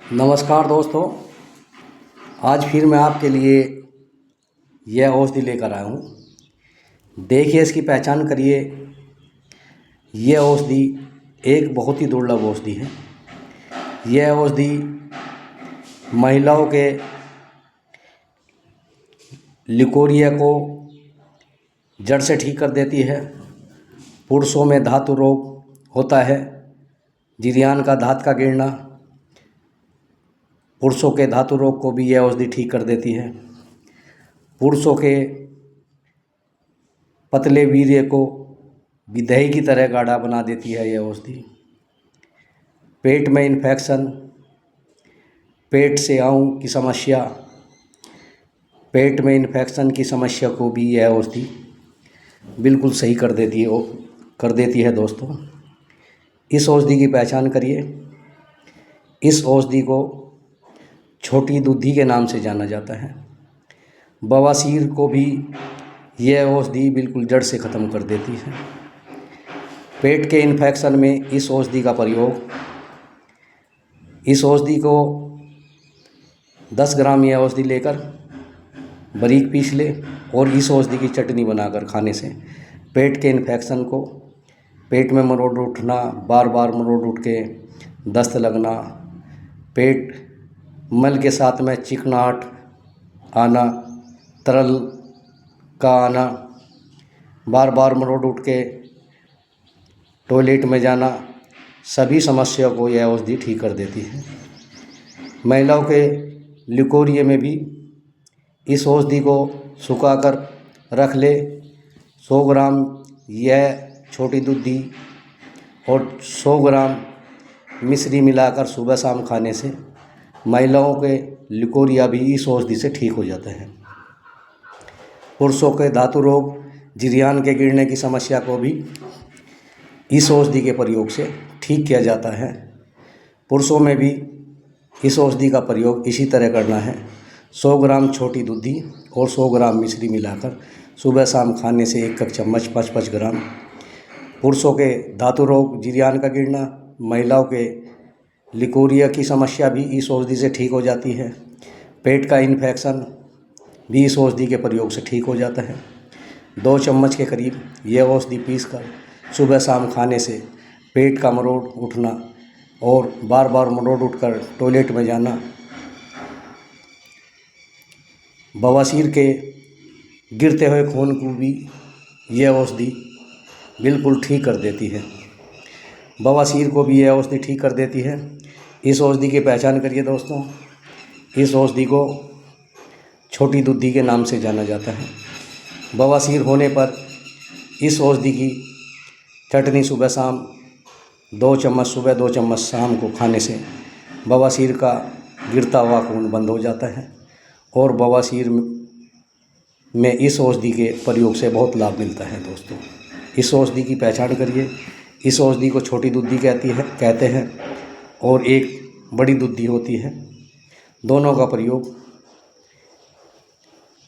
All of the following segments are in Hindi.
नमस्कार दोस्तों। आज फिर मैं आपके लिए यह औषधि लेकर आया हूँ। देखिए, इसकी पहचान करिए। यह औषधि एक बहुत ही दुर्लभ औषधि है। यह औषधि महिलाओं के लिकोरिया को जड़ से ठीक कर देती है। पुरुषों में धातु रोग होता है, जिरियान का धात का गिरना, पुरुषों के धातु रोग को भी यह औषधि ठीक कर देती है। पुरुषों के पतले वीर्य को भी दही की तरह गाढ़ा बना देती है यह औषधि। पेट में इन्फेक्शन, पेट से आउं की समस्या, पेट में इन्फेक्शन की समस्या को भी यह औषधि बिल्कुल सही कर देती है दोस्तों। इस औषधि की पहचान करिए। इस औषधि को छोटी दूधी के नाम से जाना जाता है। बवासीर को भी यह औषधि बिल्कुल जड़ से ख़त्म कर देती है। पेट के इन्फेक्शन में इस औषधि का प्रयोग, इस औषधि को 10 ग्राम यह औषधि लेकर बारीक पीस ले और इस औषधि की चटनी बनाकर खाने से पेट के इन्फेक्शन को, पेट में मरोड़ उठना, बार बार मरोड़ उठ के दस्त लगना, पेट मल के साथ में चिकनाहट आना, तरल का आना, बार बार मरोड़ उठ के टॉयलेट में जाना, सभी समस्या को यह औषधि ठीक कर देती है। महिलाओं के लिकोरिया में भी इस औषधि को सुखाकर रख ले। 100 ग्राम यह छोटी दूधी और 100 ग्राम मिश्री मिलाकर सुबह शाम खाने से महिलाओं के लिकोरिया भी इस औषधि से ठीक हो जाते हैं। पुरुषों के धातु रोग, जिरियान के गिरने की समस्या को भी इस औषधि के प्रयोग से ठीक किया जाता है। पुरुषों में भी इस औषधि का प्रयोग इसी तरह करना है। 100 ग्राम छोटी दूधी और 100 ग्राम मिश्री मिलाकर सुबह शाम खाने से 1 चम्मच 5-5 ग्राम। पुरुषों के धातु रोग, जिरियान का गिरना, महिलाओं के लिकोरिया की समस्या भी इस औषधि से ठीक हो जाती है। पेट का इन्फेक्शन भी इस औषधि के प्रयोग से ठीक हो जाता है। 2 चम्मच के करीब यह औषधि पीसकर सुबह शाम खाने से पेट का मरोड़ उठना और बार बार मरोड़ उठकर टॉयलेट में जाना, बवासीर के गिरते हुए खून को भी यह औषधि बिल्कुल ठीक कर देती है। बवासीर को भी यह औषधि ठीक कर देती है। इस औषधि की पहचान करिए दोस्तों। इस औषधि को छोटी दूधी के नाम से जाना जाता है। बवासीर होने पर इस औषधि की चटनी सुबह शाम 2 चम्मच सुबह 2 चम्मच शाम को खाने से बवासीर का गिरता हुआ खून बंद हो जाता है और बवासीर में इस औषधि के प्रयोग से बहुत लाभ मिलता है दोस्तों। इस औषधि की पहचान करिए। इस औषधि को छोटी दूधी कहते हैं और एक बड़ी दूधी होती है। दोनों का प्रयोग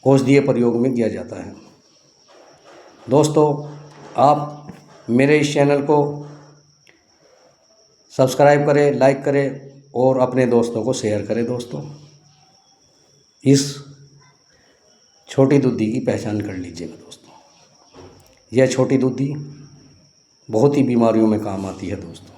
औषधीय प्रयोग में किया जाता है। दोस्तों, आप मेरे इस चैनल को सब्सक्राइब करें, लाइक करें और अपने दोस्तों को शेयर करें। दोस्तों, इस छोटी दूधी की पहचान कर लीजिएगा दोस्तों। यह छोटी दूधी बहुत ही बीमारियों में काम आती है दोस्तों।